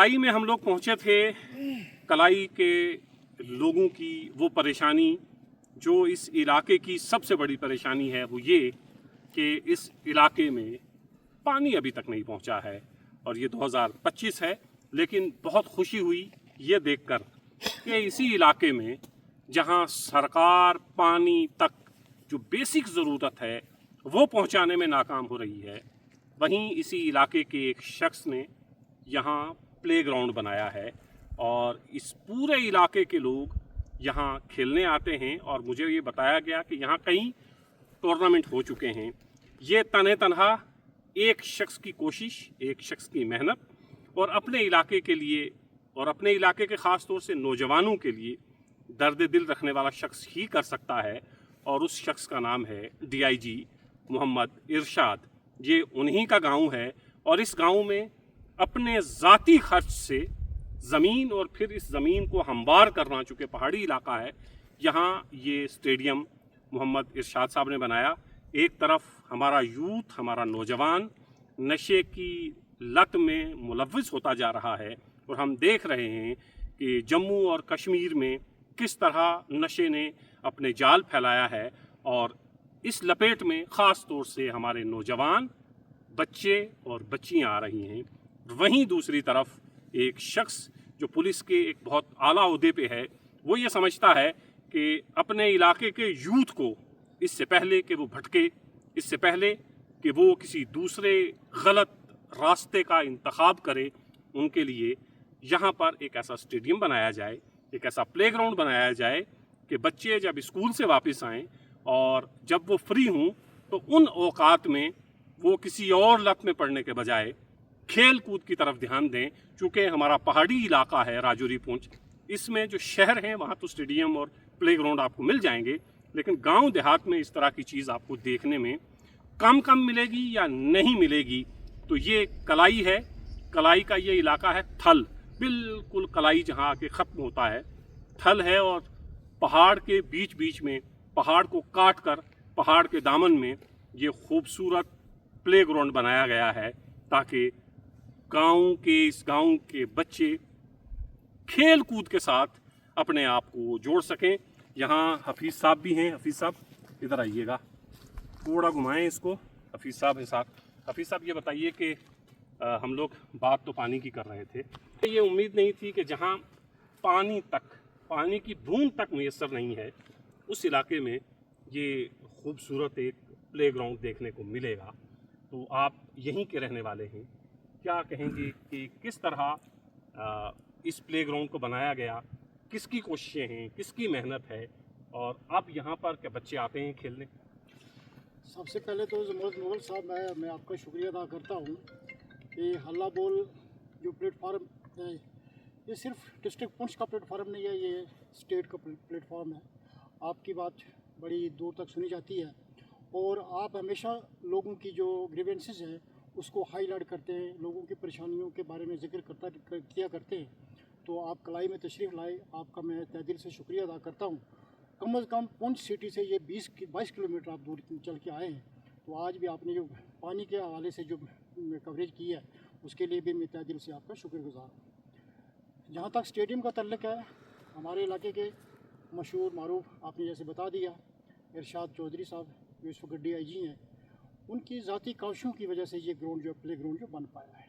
कलाई में हम लोग पहुंचे थे। कलाई के लोगों की वो परेशानी जो इस इलाके की सबसे बड़ी परेशानी है वो ये कि इस इलाके में पानी अभी तक नहीं पहुंचा है और ये 2025 है। लेकिन बहुत खुशी हुई ये देखकर कि इसी इलाके में जहां सरकार पानी तक जो बेसिक ज़रूरत है वो पहुंचाने में नाकाम हो रही है, वहीं इसी इलाके के एक शख्स ने यहाँ प्लेग्राउंड बनाया है और इस पूरे इलाके के लोग यहाँ खेलने आते हैं। और मुझे ये बताया गया कि यहाँ कई टूर्नामेंट हो चुके हैं। ये तने तनहा एक शख्स की कोशिश, एक शख्स की मेहनत और अपने इलाके के लिए और अपने इलाके के ख़ास तौर से नौजवानों के लिए दर्द दिल रखने वाला शख्स ही कर सकता है। और उस शख्स का नाम है DIG मोहम्मद इरशाद। ये उन्हीं का गांव है और इस गांव में अपने ज़ाती खर्च से ज़मीन और फिर इस ज़मीन को हमवार करना, चूँकि पहाड़ी इलाका है, यहाँ ये स्टेडियम मोहम्मद इरशाद साहब ने बनाया। एक तरफ हमारा यूथ, हमारा नौजवान नशे की लत में मुलव्वस होता जा रहा है और हम देख रहे हैं कि जम्मू और कश्मीर में किस तरह नशे ने अपने जाल फैलाया है और इस लपेट में ख़ास तौर से हमारे नौजवान, बच्चे और बच्चियां आ रही हैं। वहीं दूसरी तरफ एक शख्स जो पुलिस के एक बहुत आला ओहदे पे है, वो ये समझता है कि अपने इलाके के यूथ को इससे पहले कि वो भटके, इससे पहले कि वो किसी दूसरे गलत रास्ते का इंतखाब करे, उनके लिए यहाँ पर एक ऐसा स्टेडियम बनाया जाए, एक ऐसा प्लेग्राउंड बनाया जाए कि बच्चे जब स्कूल से वापस आएँ और जब वो फ्री हों तो उन औकात में वो किसी और लत में पड़ने के बजाय खेल कूद की तरफ ध्यान दें। चूँकि हमारा पहाड़ी इलाका है राजौरी पुंछ, इसमें जो शहर हैं वहाँ तो स्टेडियम और प्लेग्राउंड आपको मिल जाएंगे, लेकिन गांव देहात में इस तरह की चीज़ आपको देखने में कम मिलेगी या नहीं मिलेगी। तो ये कलाई है, कलाई का ये इलाका है थल, बिल्कुल कलाई जहाँ आके ख़त्म होता है थल है और पहाड़ के बीच बीच में, पहाड़ को काट कर पहाड़ के दामन में ये खूबसूरत प्लेग्राउंड बनाया गया है ताकि इस गांव के बच्चे खेल कूद के साथ अपने आप को जोड़ सकें। यहाँ हफीज़ साहब भी हैं। हफीज़ साहब इधर आइएगा, थोड़ा घुमाएं इसको। हफीज़ साहब है साथ। हफीज़ साहब ये बताइए कि हम लोग बात तो पानी की कर रहे थे, ये उम्मीद नहीं थी कि जहाँ पानी की बूंद तक मुयस्सर नहीं है उस इलाके में ये खूबसूरत एक प्लेग्राउंड देखने को मिलेगा। तो आप यहीं के रहने वाले हैं, क्या कहेंगे कि किस तरह इस प्लेग्राउंड को बनाया गया, किसकी कोशिशें हैं, किसकी मेहनत है और अब यहाँ पर क्या बच्चे आते हैं खेलने? सबसे पहले तो जमूरत नोबल साहब, मैं आपका शुक्रिया अदा करता हूँ कि हल्ला बोल जो प्लेटफार्म है ये सिर्फ डिस्ट्रिक्ट पुंछ का प्लेटफार्म नहीं है, ये स्टेट का प्लेटफार्म है। आपकी बात बड़ी दूर तक सुनी जाती है और आप हमेशा लोगों की जो ग्रीवेंसेस हैं उसको हाईलाइट करते हैं, लोगों की परेशानियों के बारे में जिक्र किया करते हैं। तो आप कलाई में तशरीफ़ लाए, आपका मैं तहे दिल से शुक्रिया अदा करता हूँ। कम अज़ कम पुंछ सिटी से ये 22 किलोमीटर आप दूर चल के आए हैं, तो आज भी आपने जो पानी के हवाले से जो कवरेज की है उसके लिए भी मैं तहे दिल से आपका शुक्रगुज़ार हूँ। जहाँ तक स्टेडियम का तल्लुक़ है, हमारे इलाके के मशहूर मारूफ आपने जैसे बता दिया इरशाद चौधरी साहब जो इस वक्त DIG हैं, उनकी ज़ाती काविशों की वजह से ये ग्राउंड जो प्ले ग्राउंड जो बन पाया है।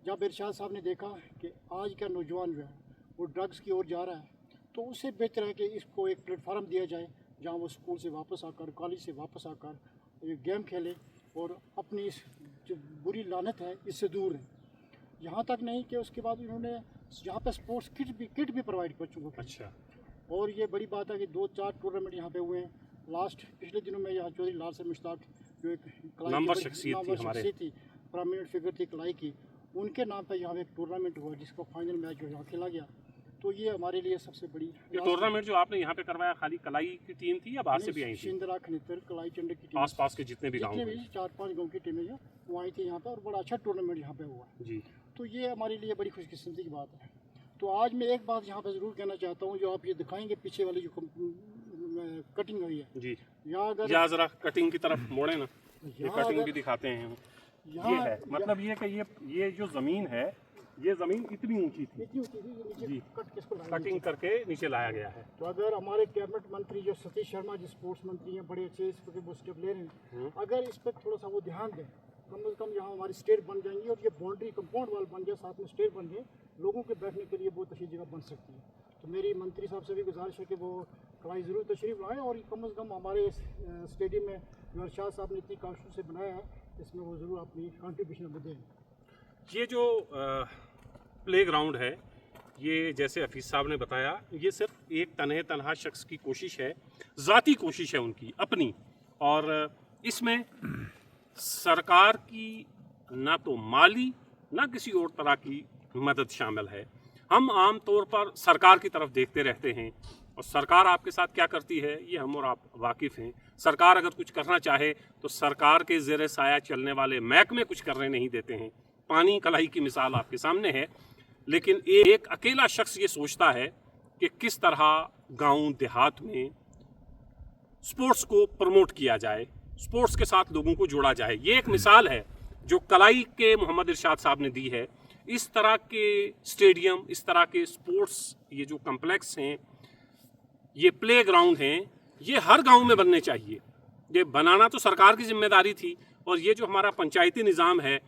जब इरशाद साहब ने देखा कि आज का नौजवान जो है वो ड्रग्स की ओर जा रहा है, तो उससे बेहतर है कि इसको एक प्लेटफार्म दिया जाए जहाँ वो स्कूल से वापस आकर, कॉलेज से वापस आकर ये गेम खेले और अपनी इस जो बुरी लानत है इससे दूर है। यहाँ तक नहीं कि उसके बाद इन्होंने यहाँ पे स्पोर्ट्स किट भी प्रोवाइड बच्चों को। अच्छा। और ये बड़ी बात है कि 2-4 टूर्नामेंट यहाँ पे हुए हैं। पिछले दिनों में यहाँ चौधरी लाल से मुश्ताक जो एक नामवर शख्सियत थी, प्रोमिनेंट फिगर थी कलाई की, उनके नाम पर यहाँ पे एक टूर्नामेंट हुआ जिसका फाइनल मैच जो यहाँ खेला गया। तो ये हमारे लिए सबसे बड़ी टूर्नामेंट जो आपने यहाँ पे करवाया खाली कलाई की टीम थी या बाहर से भी आई थी? शिंदरा, खनितर, कलाई चंडे की टीम, आसपास के जितने भी 4-5 गाँव की टीमें जो वो आई थी यहाँ पे और बड़ा अच्छा टूर्नामेंट यहाँ पे हुआ जी। तो ये हमारे लिए बड़ी खुशकिस्मती की बात है। तो आज मैं एक बात यहाँ पे ज़रूर कहना चाहता हूँ, जो आप ये दिखाएंगे पीछे वाली जो कटिंग हुई है जी, या ज़रा कटिंग की तरफ मोड़े ना, ये कटिंग भी दिखाते हैं। ये है मतलब ये कि ये जो ज़मीन है ये ज़मीन इतनी ऊंची थी, इतनी होती थी, ये नीचे जी। कट किसको लाया कटिंग करके नीचे लाया गया है। तो अगर हमारे कैबिनेट मंत्री जो सतीश शर्मा जी स्पोर्ट्स मंत्री हैं, बड़े अच्छे इस पर वो स्टेप ले रहे हैं, अगर इस पर थोड़ा सा वो ध्यान दें, कम से कम यहाँ हमारी स्टेट बन जाएंगी और ये बाउंड्री कंपाउंड वाल बन जाए, साथ में स्टेट बन जाए, लोगों के बैठने के लिए बहुत अच्छी जगह बन सकती है। तो मेरी मंत्री साहब से भी गुजारिश है कि वो कलाई ज़रूर तशरीफ लाएँ और कम से कम हमारे स्टेडियम में जो अरशाद साहब ने इतनी काशों से बनाया है, इसमें वो ज़रूर अपनी कंट्रीब्यूशन दें। ये जो प्ले ग्राउंड है, ये जैसे हफीज़ साहब ने बताया, ये सिर्फ एक तनहा शख्स की कोशिश है, ज़ाती कोशिश है उनकी अपनी, और इसमें सरकार की ना तो माली ना किसी और तरह की मदद शामिल है। हम आम तौर पर सरकार की तरफ देखते रहते हैं और सरकार आपके साथ क्या करती है ये हम और आप वाकिफ़ हैं। सरकार अगर कुछ करना चाहे तो सरकार के ज़ेर साया चलने वाले महकमे कुछ करने नहीं देते हैं। पानी कलाई की मिसाल आपके सामने है, लेकिन एक अकेला शख्स ये सोचता है कि किस तरह गांव देहात में स्पोर्ट्स को प्रमोट किया जाए, स्पोर्ट्स के साथ लोगों को जोड़ा जाए। ये एक मिसाल है जो कलाई के मोहम्मद इरशाद साहब ने दी है। इस तरह के स्टेडियम, इस तरह के स्पोर्ट्स, ये जो कम्प्लेक्स हैं, ये प्ले ग्राउंड हैं, ये हर गांव में बनने चाहिए। ये बनाना तो सरकार की जिम्मेदारी थी, और ये जो हमारा पंचायती निज़ाम है,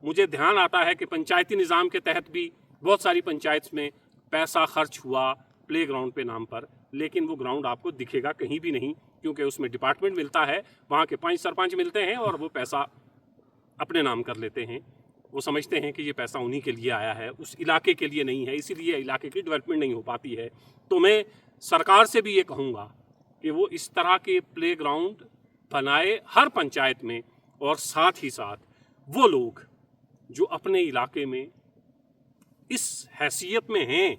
मुझे ध्यान आता है कि पंचायती निज़ाम के तहत भी बहुत सारी पंचायत में पैसा खर्च हुआ प्ले ग्राउंड पे नाम पर, लेकिन वो ग्राउंड आपको दिखेगा कहीं भी नहीं, क्योंकि उसमें डिपार्टमेंट मिलता है, वहाँ के 5 सरपंच मिलते हैं और वो पैसा अपने नाम कर लेते हैं। वो समझते हैं कि ये पैसा उन्हीं के लिए आया है, उस इलाके के लिए नहीं है, इसीलिए इलाके की डेवलपमेंट नहीं हो पाती है। तो मैं सरकार से भी ये कहूँगा कि वो इस तरह के प्ले ग्राउंड बनाए हर पंचायत में, और साथ ही साथ वो लोग जो अपने इलाके में इस हैसियत में हैं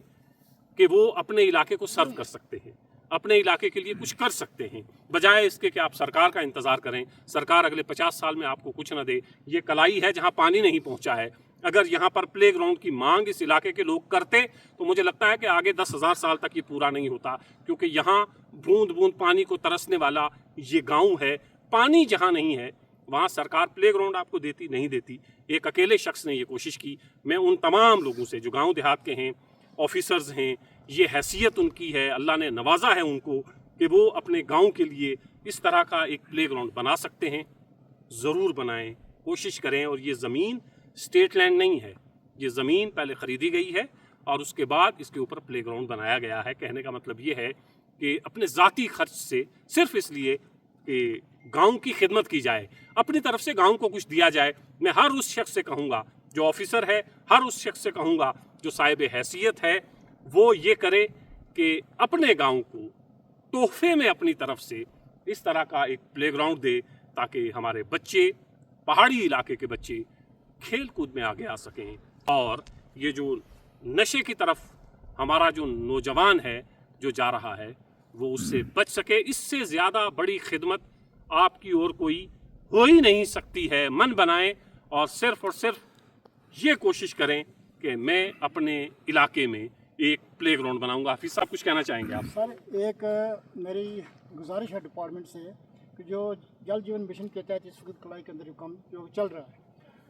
कि वो अपने इलाके को सर्व कर सकते हैं, अपने इलाके के लिए कुछ कर सकते हैं, बजाय इसके कि आप सरकार का इंतज़ार करें। सरकार अगले 50 साल में आपको कुछ न दे। ये कलाई है जहाँ पानी नहीं पहुँचा है। अगर यहाँ पर प्ले ग्राउंड की मांग इस इलाके के लोग करते तो मुझे लगता है कि आगे 10,000 साल तक ये पूरा नहीं होता, क्योंकि यहाँ बूंद बूंद पानी को तरसने वाला ये गाँव है। पानी जहाँ नहीं है वहाँ सरकार प्ले ग्राउंड आपको देती नहीं देती। एक अकेले शख्स ने ये कोशिश की। मैं उन तमाम लोगों से जो गाँव देहात के हैं, ऑफिसर्स हैं, ये हैसियत उनकी है, अल्लाह ने नवाजा है उनको कि वो अपने गांव के लिए इस तरह का एक प्ले ग्राउंड बना सकते हैं। ज़रूर बनाएं, कोशिश करें। और ये ज़मीन स्टेट लैंड नहीं है, ये ज़मीन पहले ख़रीदी गई है और उसके बाद इसके ऊपर प्ले ग्राउंड बनाया गया है। कहने का मतलब ये है कि अपने ज़ाती खर्च से, सिर्फ इसलिए कि गांव की खिदमत की जाए, अपनी तरफ से गांव को कुछ दिया जाए। मैं हर उस शख्स से कहूँगा जो ऑफिसर है, हर उस शख्स से कहूँगा जो साहिब हैसियत है, वो ये करे कि अपने गांव को तोहफे में अपनी तरफ से इस तरह का एक प्ले ग्राउंड दे, ताकि हमारे बच्चे, पहाड़ी इलाके के बच्चे खेल कूद में आगे आ सकें। और ये जो नशे की तरफ हमारा जो नौजवान है जो जा रहा है, वो उससे बच सके। इससे ज़्यादा बड़ी खिदमत आपकी और कोई हो ही नहीं सकती है। मन बनाएं और सिर्फ ये कोशिश करें कि मैं अपने इलाके में एक प्ले ग्राउंड बनाऊंगा। हाफिज़ साहब कुछ कहना चाहेंगे आप? सर, एक मेरी गुजारिश है डिपार्टमेंट से कि जो जल जीवन मिशन के तहत इस वक्त कलाई के अंदर काम जो चल रहा है,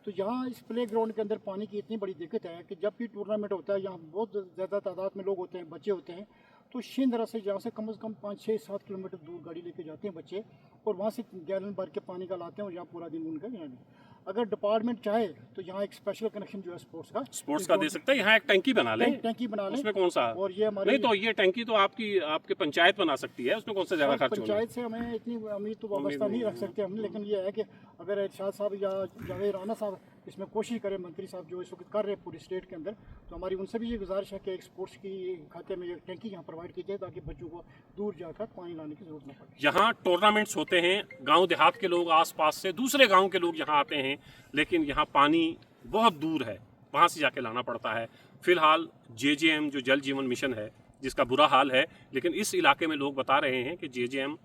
तो यहाँ इस प्ले ग्राउंड के अंदर पानी की इतनी बड़ी दिक्कत है कि जब भी टूर्नामेंट होता है, यहाँ बहुत ज़्यादा तादाद में लोग होते हैं, बच्चे होते हैं, तो शिंदरा से जहाँ से कम 5, 6, 7 किलोमीटर दूर गाड़ी लेके जाते हैं बच्चे, और वहाँ से गैलन भर के पानी का लाते हैं और यहाँ पूरा दिन उनका यहाँ नहीं। अगर डिपार्टमेंट चाहे तो यहाँ एक स्पेशल कनेक्शन जो है स्पोर्ट्स का दे सकता है। यहाँ एक टंकी बना लें, टंकी बना लें, उसमें कौन सा, और ये हमारी नहीं तो ये टंकी तो आपके पंचायत बना सकती है, उसमें कौन सा ज़्यादा खर्च होगा? पंचायत से हमें इतनी उम्मीद तो वाबस्ता नहीं रख सकते हम, लेकिन ये है कि अगर इरशाद साहब या जावेद राना साहब इसमें कोशिश करें, मंत्री साहब जो इस वक्त कर रहे हैं पूरी स्टेट के अंदर, तो हमारी उनसे भी ये गुजारिश है कि एक स्पोर्ट्स की खाते में एक टंकी यहाँ प्रोवाइड की जाए, ताकि बच्चों को दूर जाकर पानी लाने की जरूरत न पड़े। यहाँ टूर्नामेंट्स होते हैं, गांव देहात के लोग आसपास से, दूसरे गांव के लोग यहाँ आते हैं, लेकिन यहाँ पानी बहुत दूर है, वहाँ से जाके लाना पड़ता है। फ़िलहाल JJM जो जल जीवन मिशन है, जिसका बुरा हाल है, लेकिन इस इलाके में लोग बता रहे हैं कि JJM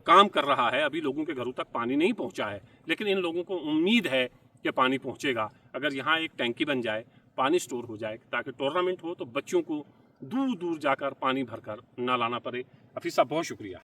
काम कर रहा है, अभी लोगों के घरों तक पानी नहीं पहुँचा है, लेकिन इन लोगों को उम्मीद है कि पानी पहुँचेगा। अगर यहाँ एक टैंकी बन जाए, पानी स्टोर हो जाए, ताकि टूर्नामेंट हो तो बच्चों को दूर दूर जाकर पानी भरकर ना लाना पड़े। हाफिज़ साहब बहुत शुक्रिया।